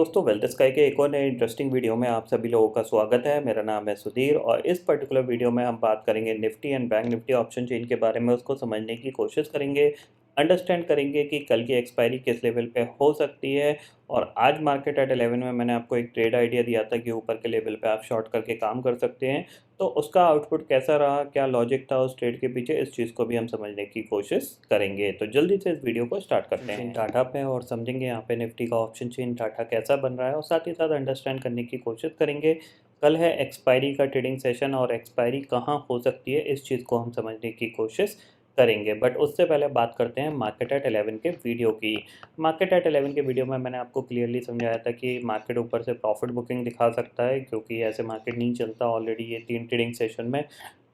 दोस्तों, wealth sky के एक और नए इंटरेस्टिंग वीडियो में आप सभी लोगों का स्वागत है। मेरा नाम है सुधीर और इस पर्टिकुलर वीडियो में हम बात करेंगे Nifty and bank Nifty option chain के बारे में। उसको समझने की कोशिश करेंगे, अंडरस्टैंड करेंगे कि कल की एक्सपायरी किस लेवल पे हो सकती है। और आज मार्केट एट 11 में मैंने आपको एक ट्रेड आइडिया दिया था कि ऊपर के लेवल पे आप शॉर्ट करके काम कर सकते हैं। तो उसका आउटपुट कैसा रहा, क्या लॉजिक था उस ट्रेड के पीछे, इस चीज़ को भी हम समझने की कोशिश करेंगे। तो जल्दी से इस वीडियो को स्टार्ट करते हैं टाटा पे और समझेंगे यहाँ पे निफ्टी का ऑप्शन चेन टाटा कैसा बन रहा है और साथ ही साथ अंडरस्टैंड करने की कोशिश करेंगे। कल है एक्सपायरी का ट्रेडिंग सेशन और एक्सपायरी कहाँ हो सकती है, इस चीज़ को हम समझने की कोशिश करेंगे। बट उससे पहले बात करते हैं मार्केट एट 11 के वीडियो की। मार्केट एट 11 के वीडियो में मैंने आपको क्लियरली समझाया था कि मार्केट ऊपर से प्रॉफिट बुकिंग दिखा सकता है, क्योंकि ऐसे मार्केट नहीं चलता। ऑलरेडी ये 3 ट्रेडिंग सेशन में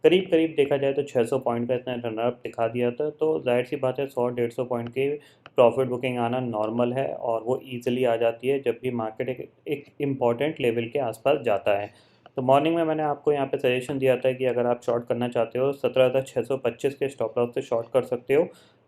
करीब करीब देखा जाए तो 600 पॉइंट का इसने रनअप दिखा दिया था। तो जाहिर सी बात है 100-150 पॉइंट की प्रॉफिट बुकिंग आना नॉर्मल है और वो ईजिली आ जाती है जब भी मार्केट एक इम्पॉर्टेंट लेवल के आसपास जाता है। तो मॉर्निंग में मैंने आपको यहाँ पे सजेशन दिया था कि अगर आप शॉर्ट करना चाहते हो 17,625 के स्टॉप लॉस से शॉर्ट कर सकते हो।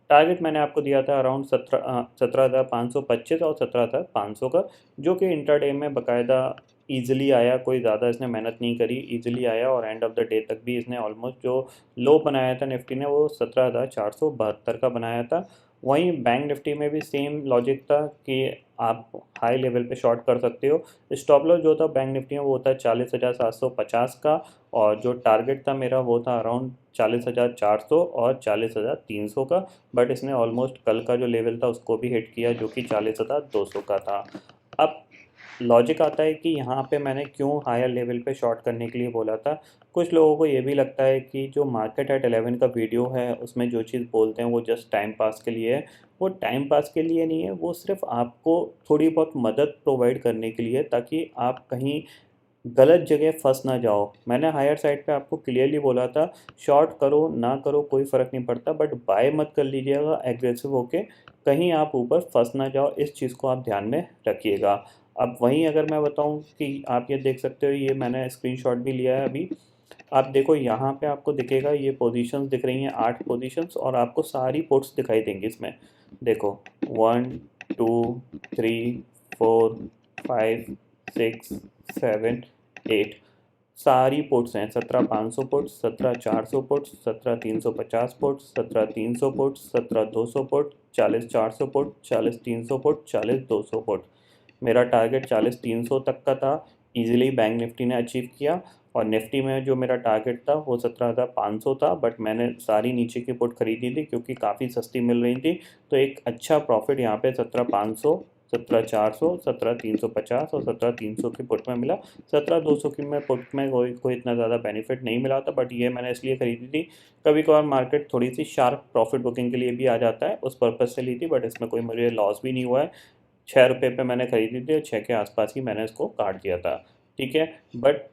टारगेट मैंने आपको दिया था अराउंड 17,525 और 17,500 का, जो कि इंट्राडे में बाकायदा ईजिली आया। कोई ज़्यादा इसने मेहनत नहीं करी, ईजिली आया और एंड ऑफ द डे तक भी इसने ऑलमोस्ट जो लो बनाया था निफ्टी ने वो 17,472 का बनाया था। वहीं बैंक निफ्टी में भी सेम लॉजिक था कि आप हाई लेवल पे शॉर्ट कर सकते हो। स्टॉप लॉस जो था बैंक निफ्टी में वो था 40,750 का और जो टारगेट था मेरा वो था अराउंड 40,400 और 40,300 का। बट इसने ऑलमोस्ट कल का जो लेवल था उसको भी हिट किया, जो कि 40,200 का था। अब लॉजिक आता है कि यहाँ पे मैंने क्यों हायर लेवल पे शॉर्ट करने के लिए बोला था। कुछ लोगों को ये भी लगता है कि जो मार्केट एट 11 का वीडियो है उसमें जो चीज़ बोलते हैं वो जस्ट टाइम पास के लिए है। वो टाइम पास के लिए नहीं है, वो सिर्फ आपको थोड़ी बहुत मदद प्रोवाइड करने के लिए है, ताकि आप कहीं गलत जगह फंस ना जाओ। मैंने हायर साइड पे आपको क्लियरली बोला था शॉर्ट करो ना करो कोई फ़र्क नहीं पड़ता, बट बाय मत कर लीजिएगा एग्रेसिव होके, कहीं आप ऊपर फंस ना जाओ। इस चीज़ को आप ध्यान में रखिएगा। अब वहीं अगर मैं बताऊं कि आप ये देख सकते हो, ये मैंने स्क्रीनशॉट भी लिया है अभी। आप देखो यहाँ पे आपको दिखेगा, ये पोजीशंस दिख रही हैं 8 पोजीशंस और आपको सारी पुट्स दिखाई देंगी इसमें। देखो 1 2 3 4 5 6 7 8 सारी पुट्स हैं। 17,500 puts, 17,400 puts, 17,350 puts, 17,300 puts, 17,200 put, 40,400 put, 40,300 put, 40,200 put. मेरा टारगेट 40,300 तक का था, इजीली बैंक निफ्टी ने अचीव किया। और निफ्टी में जो मेरा टारगेट था वो 17,500 था, बट मैंने सारी नीचे की पुट खरीदी थी क्योंकि काफ़ी सस्ती मिल रही थी। तो एक अच्छा प्रॉफिट यहाँ पे 17,500, 17,400, 17,350 और 17,300 की पुट में मिला। 17,200 की मैं पुट में कोई इतना ज़्यादा बेनिफिट नहीं मिला था, बट ये मैंने इसलिए खरीदी थी। कभी कभार मार्केट थोड़ी सी शार्प प्रॉफिट बुकिंग के लिए भी आ जाता है, उस पर्पज़ से ली थी। बट इसमें कोई मुझे लॉस भी नहीं हुआ है। 6 रुपये पे मैंने खरीदी थी और 6 के आसपास ही मैंने इसको काट दिया था। ठीक है, बट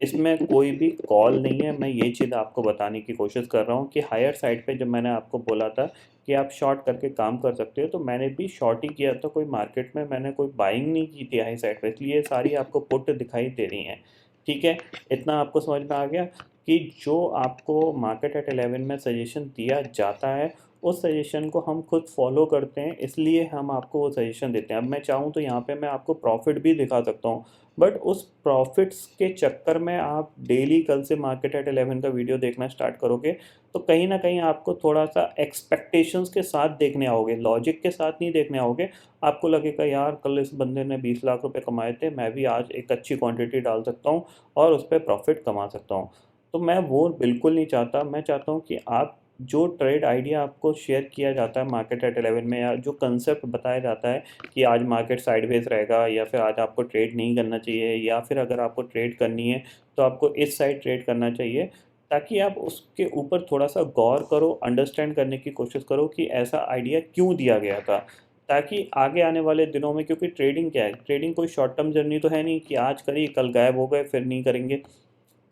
इसमें कोई भी कॉल नहीं है। मैं ये चीज़ आपको बताने की कोशिश कर रहा हूँ कि हायर साइड पे जब मैंने आपको बोला था कि आप शॉर्ट करके काम कर सकते हो, तो मैंने भी शॉर्ट ही किया था। कोई मार्केट में मैंने कोई बाइंग नहीं की थी हाई साइड पे, इसलिए सारी आपको पुट दिखाई दे रही हैं। ठीक है, इतना आपको समझ में आ गया कि जो आपको मार्केट एट 11 में सजेशन दिया जाता है उस सजेशन को हम खुद फॉलो करते हैं, इसलिए हम आपको वो सजेशन देते हैं। अब मैं चाहूँ तो यहाँ पे मैं आपको प्रॉफिट भी दिखा सकता हूँ, बट उस प्रॉफिट्स के चक्कर में आप डेली कल से मार्केट एट 11 का वीडियो देखना स्टार्ट करोगे तो कहीं ना कहीं आपको थोड़ा सा एक्सपेक्टेशंस के साथ देखने आओगे, लॉजिक के साथ नहीं देखने आओगे। आपको लगेगा यार कल इस बंदे ने 20 लाख रुपए कमाए थे, मैं भी आज एक अच्छी क्वांटिटी डाल सकता हूँ और उस पर प्रॉफिट कमा सकता हूँ। तो मैं वो बिल्कुल नहीं चाहता। मैं चाहता हूँ कि आप जो ट्रेड आइडिया आपको शेयर किया जाता है मार्केट एट 11 में, या जो कंसेप्ट बताया जाता है कि आज मार्केट साइडवेज रहेगा या फिर आज आपको ट्रेड नहीं करना चाहिए, या फिर अगर आपको ट्रेड करनी है तो आपको इस साइड ट्रेड करना चाहिए, ताकि आप उसके ऊपर थोड़ा सा गौर करो, अंडरस्टैंड करने की कोशिश करो कि ऐसा आइडिया क्यों दिया गया था, ताकि आगे आने वाले दिनों में, क्योंकि ट्रेडिंग क्या है, ट्रेडिंग कोई शॉर्ट टर्म जर्नी तो है नहीं कि आज करिए कल गायब हो गए फिर नहीं करेंगे।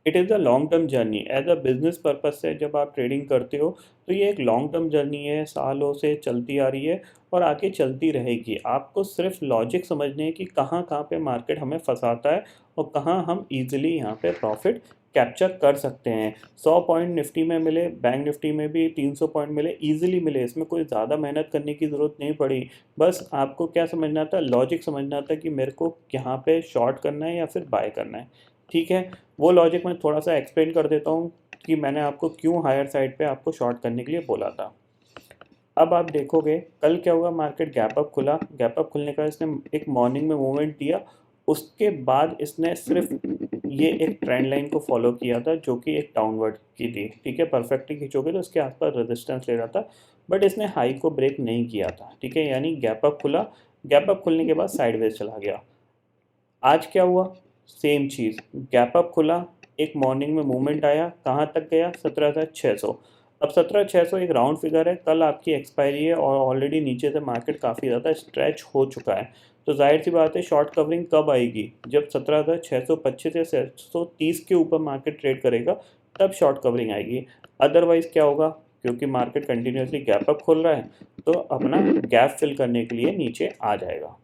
It is a long term journey. As a business purpose से जब आप ट्रेडिंग करते हो तो ये एक लॉन्ग टर्म जर्नी है, सालों से चलती आ रही है और आगे चलती रहेगी। आपको सिर्फ लॉजिक समझने है कि कहाँ कहाँ पे मार्केट हमें फंसाता है और कहाँ हम इजीली यहाँ पे प्रॉफिट कैप्चर कर सकते हैं। 100 पॉइंट निफ्टी में मिले, बैंक निफ्टी में भी 300 पॉइंट मिले, ईजिली मिले, इसमें कोई ज़्यादा मेहनत करने की ज़रूरत नहीं पड़ी। बस आपको क्या समझना था, लॉजिक समझना था कि मेरे को यहाँ पे शॉर्ट करना है या फिर बाय करना है। ठीक है, वो लॉजिक मैं थोड़ा सा एक्सप्लेन कर देता हूँ कि मैंने आपको क्यों हायर साइड पे आपको शॉर्ट करने के लिए बोला था। अब आप देखोगे कल क्या हुआ, मार्केट गैप अप खुला, गैप अप खुलने का इसने एक मॉर्निंग में मूवमेंट दिया, उसके बाद इसने सिर्फ ये एक ट्रेंड लाइन को फॉलो किया था जो कि एक डाउनवर्ड की थी। ठीक है, परफेक्टली खींचोगे तो इसके आसपास रेजिस्टेंस ले रहा था, बट इसने हाई को ब्रेक नहीं किया था। ठीक है, यानी गैप अप खुला, गैप अप खुलने के बाद साइडवेज चला गया। आज क्या हुआ, सेम चीज़, गैप अप खुला, एक मॉर्निंग में मूवमेंट आया, कहाँ तक गया, 17,600। अब 17,600 एक राउंड फिगर है, कल आपकी एक्सपायरी है और ऑलरेडी नीचे से मार्केट काफ़ी ज़्यादा स्ट्रेच हो चुका है। तो जाहिर सी बात है शॉर्ट कवरिंग कब आएगी, जब 17,625 या 630 के ऊपर मार्केट ट्रेड करेगा, तब शॉर्ट कवरिंग आएगी। अदरवाइज़ क्या होगा, क्योंकि मार्केट कंटिन्यूसली गैप अप खोल रहा है तो अपना गैप फिल करने के लिए नीचे आ जाएगा।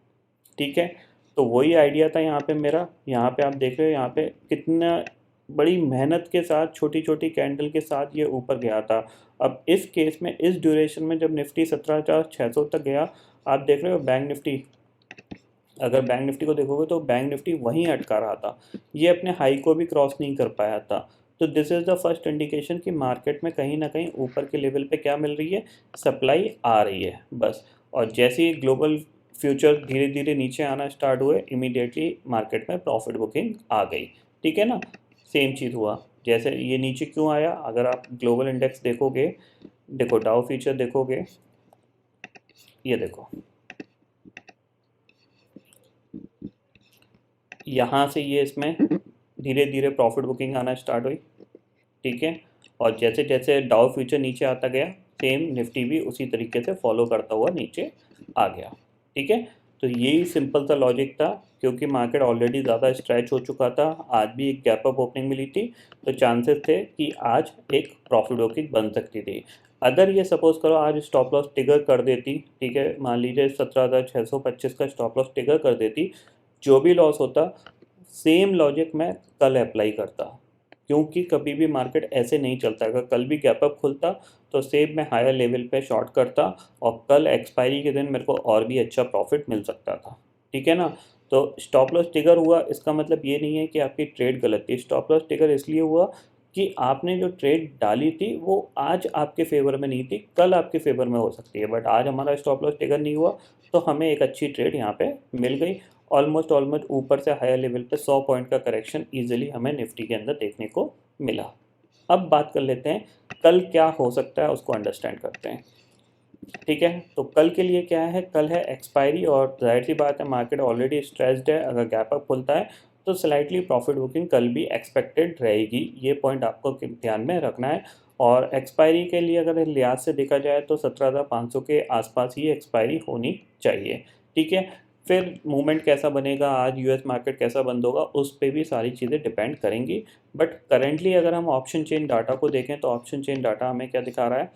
ठीक है, तो वही आइडिया था यहाँ पे मेरा। यहाँ पे आप देख रहे हो, यहाँ पे कितना बड़ी मेहनत के साथ, छोटी छोटी कैंडल के साथ ये ऊपर गया था। अब इस केस में, इस ड्यूरेशन में जब निफ्टी 17,600 तक गया, आप देख रहे हो बैंक निफ्टी, अगर बैंक निफ्टी को देखोगे तो बैंक निफ्टी वहीं अटका रहा था, ये अपने हाई को भी क्रॉस नहीं कर पाया था। तो this is the first indication कि मार्केट में कहीं ना कहीं ऊपर के लेवल पे क्या मिल रही है, सप्लाई आ रही है बस। और जैसे ही ग्लोबल फ्यूचर धीरे धीरे नीचे आना स्टार्ट हुए, इमीडिएटली मार्केट में प्रॉफिट बुकिंग आ गई। ठीक है ना, सेम चीज़ हुआ। जैसे ये नीचे क्यों आया, अगर आप ग्लोबल इंडेक्स देखोगे, देखो डाउ फ्यूचर देखोगे, ये देखो यहाँ से ये इसमें धीरे धीरे प्रॉफिट बुकिंग आना स्टार्ट हुई। ठीक है, और जैसे जैसे डाउ फ्यूचर नीचे आता गया, सेम निफ्टी भी उसी तरीके से फॉलो करता हुआ नीचे आ गया। ठीक है, तो यही सिंपल सा लॉजिक था, क्योंकि मार्केट ऑलरेडी ज़्यादा स्ट्रेच हो चुका था, आज भी एक गैप अप ओपनिंग मिली थी, तो चांसेस थे कि आज एक प्रॉफिट बुकिंग बन सकती थी। अगर ये सपोज करो आज स्टॉप लॉस ट्रिगर कर देती, ठीक है, मान लीजिए 17,625 का स्टॉप लॉस ट्रिगर कर देती, जो भी लॉस होता, सेम लॉजिक मैं कल अप्लाई करता, क्योंकि कभी भी मार्केट ऐसे नहीं चलता। अगर कल भी गैप अप खुलता तो सेम मैं हायर लेवल पे शॉर्ट करता और कल एक्सपायरी के दिन मेरे को और भी अच्छा प्रॉफिट मिल सकता था। ठीक है ना, तो स्टॉप लॉस ट्रिगर हुआ, इसका मतलब ये नहीं है कि आपकी ट्रेड गलत थी। स्टॉप लॉस ट्रिगर इसलिए हुआ कि आपने जो ट्रेड डाली थी वो आज आपके फेवर में नहीं थी, कल आपके फेवर में हो सकती है, बट आज हमारा स्टॉप लॉस ट्रिगर नहीं हुआ, तो हमें एक अच्छी ट्रेड यहाँ पे मिल गई। ऑलमोस्ट ऊपर से हायर लेवल पे 100 पॉइंट का करेक्शन इजीली हमें निफ्टी के अंदर देखने को मिला। अब बात कर लेते हैं कल क्या हो सकता है, उसको अंडरस्टैंड करते हैं। ठीक है, तो कल के लिए क्या है, कल है एक्सपायरी, और जाहिर सी बात है मार्केट ऑलरेडी स्ट्रेस्ड है, अगर गैप अप खुलता है तो स्लाइटली प्रॉफिट बुकिंग कल भी एक्सपेक्टेड रहेगी, ये पॉइंट आपको ध्यान में रखना है। और एक्सपायरी के लिए अगर लिहाज से देखा जाए तो 17,500 के आसपास ही एक्सपायरी होनी चाहिए। ठीक है, फिर मूवमेंट कैसा बनेगा, आज यूएस मार्केट कैसा बंद होगा, उस पर भी सारी चीज़ें डिपेंड करेंगी। बट करेंटली अगर हम ऑप्शन चेन डाटा को देखें तो ऑप्शन चेन डाटा हमें क्या दिखा रहा है,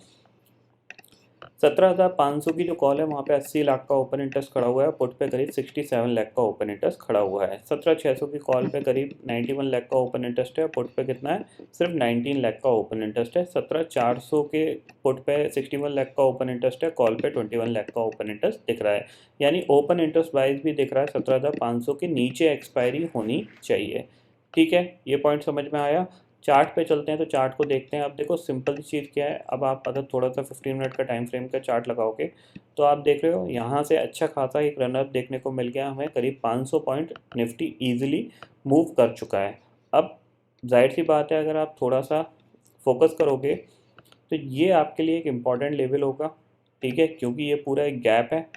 17,500 की जो कॉल है वहाँ पे 80 लाख का ओपन इंटरेस्ट खड़ा हुआ है, पुट पे करीब 67 लाख का ओपन इंटरेस्ट खड़ा हुआ है। 17,600 की कॉल पे करीब 91 लाख का ओपन इंटरेस्ट है, पुट पे कितना है, सिर्फ 19 लाख का ओपन इंटरेस्ट है। 17,400 के पुट पे 61 लाख का ओपन इंटरेस्ट है, कॉल पे 21 लाख का ओपन इंटरेस्ट दिख रहा है। यानी ओपन इंटरेस्ट वाइज भी दिख रहा है 17,500 के नीचे एक्सपायरी होनी चाहिए। ठीक है, ये पॉइंट समझ में आया। चार्ट पे चलते हैं तो चार्ट को देखते हैं। अब देखो सिंपल सी चीज़ क्या है, अब आप अगर थोड़ा सा 15 मिनट का टाइम फ्रेम का चार्ट लगाओगे तो आप देख रहे हो यहाँ से अच्छा खासा एक रनअप देखने को मिल गया हमें, करीब 500 पॉइंट निफ्टी ईजिली मूव कर चुका है। अब जाहिर सी बात है अगर आप थोड़ा सा फोकस करोगे तो ये आपके लिए एक इम्पॉर्टेंट लेवल होगा। ठीक है, क्योंकि ये पूरा एक गैप है।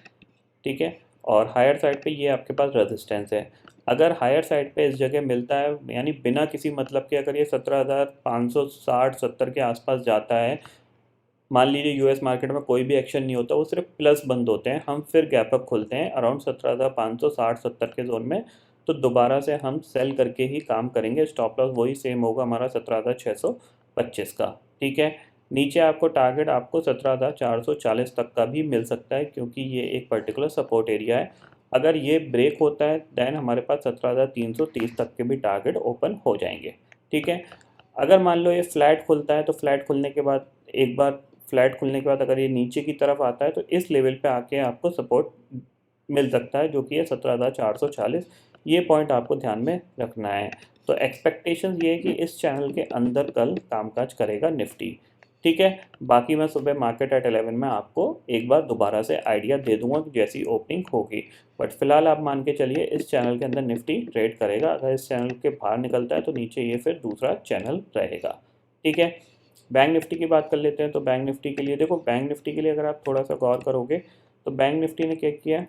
ठीक है, और हायर साइड पे ये आपके पास रेजिस्टेंस है। अगर हायर साइड पे इस जगह मिलता है, यानी बिना किसी मतलब के अगर ये 17,560-70 के आसपास जाता है, मान लीजिए यूएस मार्केट में कोई भी एक्शन नहीं होता, वो सिर्फ प्लस बंद होते हैं, हम फिर गैप अप खोलते हैं अराउंड 17,560-70 के जोन में, तो दोबारा से हम सेल करके ही काम करेंगे। स्टॉप लॉस वही सेम होगा हमारा 17,625 का। ठीक है, नीचे आपको टारगेट आपको 17,440 तक का भी मिल सकता है, क्योंकि ये एक पर्टिकुलर सपोर्ट एरिया है। अगर ये ब्रेक होता है देन हमारे पास 17,330 तक के भी टारगेट ओपन हो जाएंगे। ठीक है, अगर मान लो ये फ्लैट खुलता है तो फ्लैट खुलने के बाद एक बार फ्लैट खुलने के बाद अगर ये नीचे की तरफ आता है तो इस लेवल पे आके आपको सपोर्ट मिल सकता है, जो कि है 17,440। ये पॉइंट आपको ध्यान में रखना है। तो एक्सपेक्टेशंस ये है कि इस चैनल के अंदर कल कामकाज करेगा निफ्टी। ठीक है, बाकी मैं सुबह मार्केट एट 11 में आपको एक बार दोबारा से आइडिया दे दूंगा कि जैसी ओपनिंग होगी। बट फिलहाल आप मान के चलिए इस चैनल के अंदर निफ्टी ट्रेड करेगा। अगर इस चैनल के बाहर निकलता है तो नीचे ये फिर दूसरा चैनल रहेगा। ठीक है, बैंक निफ्टी की बात कर लेते हैं। तो बैंक निफ्टी के लिए देखो, बैंक निफ्टी के लिए अगर आप थोड़ा सा गौर करोगे तो बैंक निफ्टी ने क्या किया है,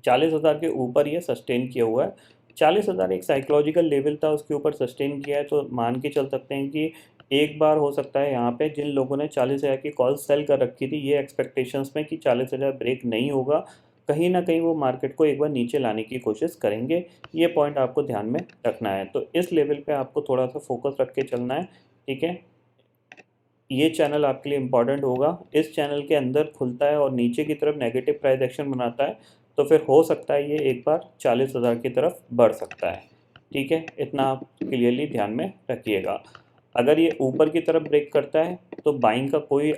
40,000 के ऊपर ये सस्टेन किया हुआ है। 40,000 एक साइकोलॉजिकल लेवल था, उसके ऊपर सस्टेन किया है। तो मान के चल सकते हैं कि एक बार हो सकता है यहाँ पे जिन लोगों ने 40,000 की कॉल सेल कर रखी थी ये एक्सपेक्टेशंस में कि 40,000 ब्रेक नहीं होगा, कहीं ना कहीं वो मार्केट को एक बार नीचे लाने की कोशिश करेंगे। ये पॉइंट आपको ध्यान में रखना है। तो इस लेवल पे आपको थोड़ा सा फोकस रख के चलना है। ठीक है, ये चैनल आपके लिए इम्पॉर्टेंट होगा। इस चैनल के अंदर खुलता है और नीचे की तरफ नेगेटिव प्राइस एक्शन बनाता है तो फिर हो सकता है ये एक बार 40,000 की तरफ बढ़ सकता है। ठीक है, इतना आप क्लियरली ध्यान में रखिएगा। अगर ये ऊपर की तरफ ब्रेक करता है तो बाइंग का कोई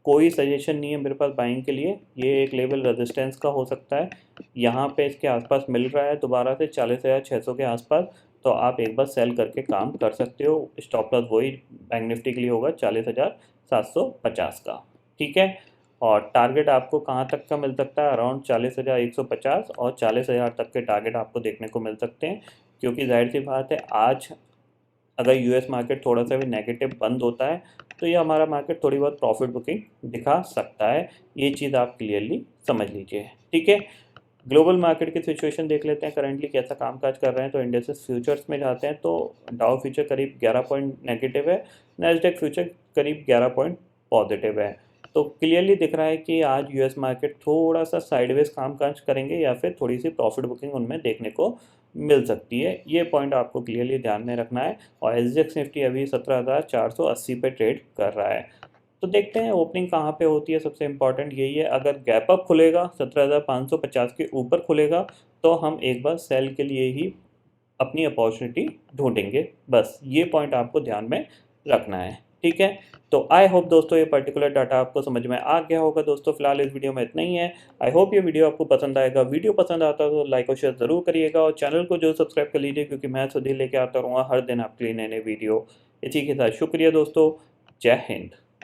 कोई सजेशन नहीं है मेरे पास बाइंग के लिए। ये एक लेवल रेजिस्टेंस का हो सकता है, यहाँ पे इसके आसपास मिल रहा है दोबारा से 40,600 के आसपास। तो आप एक बार सेल करके काम कर सकते हो। स्टॉप लॉस वही बैंक निफ्टी के लिए होगा 40,750 का। ठीक है, और टारगेट आपको कहाँ तक का मिल सकता है, अराउंड 40,150 और 40,000 तक के टारगेट आपको देखने को मिल सकते हैं। क्योंकि जाहिर सी बात है आज अगर यूएस मार्केट थोड़ा सा भी नेगेटिव बंद होता है तो ये हमारा मार्केट थोड़ी बहुत प्रॉफिट बुकिंग दिखा सकता है। ये चीज़ आप क्लियरली समझ लीजिए। ठीक है, ग्लोबल मार्केट की सिचुएशन देख लेते हैं करेंटली कैसा कामकाज कर रहे हैं। तो इंडेक्सेस फ्यूचर्स में जाते हैं तो डाउ फ्यूचर करीब 11 पॉइंट नेगेटिव है, नैस्डैक फ्यूचर करीब 11 पॉइंट पॉजिटिव है। तो क्लियरली दिख रहा है कि आज यूएस मार्केट थोड़ा सा साइडवेज कामकाज करेंगे या फिर थोड़ी सी प्रॉफिट बुकिंग उनमें देखने को मिल सकती है। ये पॉइंट आपको क्लियरली ध्यान में रखना है। और एसजीएक्स निफ्टी अभी 17,480 पे ट्रेड कर रहा है। तो देखते हैं ओपनिंग कहाँ पे होती है। सबसे इम्पॉर्टेंट यही है, अगर गैप अप खुलेगा 17,550 के ऊपर खुलेगा तो हम एक बार सेल के लिए ही अपनी अपॉर्चुनिटी ढूंढेंगे। बस ये पॉइंट आपको ध्यान में रखना है। ठीक है, तो आई होप दोस्तों ये पर्टिकुलर डाटा आपको समझ में आ गया होगा। दोस्तों फिलहाल इस वीडियो में इतना ही है। आई होप ये वीडियो आपको पसंद आएगा। वीडियो पसंद आता है तो लाइक और शेयर ज़रूर करिएगा और चैनल को जो सब्सक्राइब कर लीजिए, क्योंकि मैं सुधीर लेके आता रहूँगा हर दिन आपके लिए नए नए वीडियो। इसी के साथ शुक्रिया दोस्तों, जय हिंद।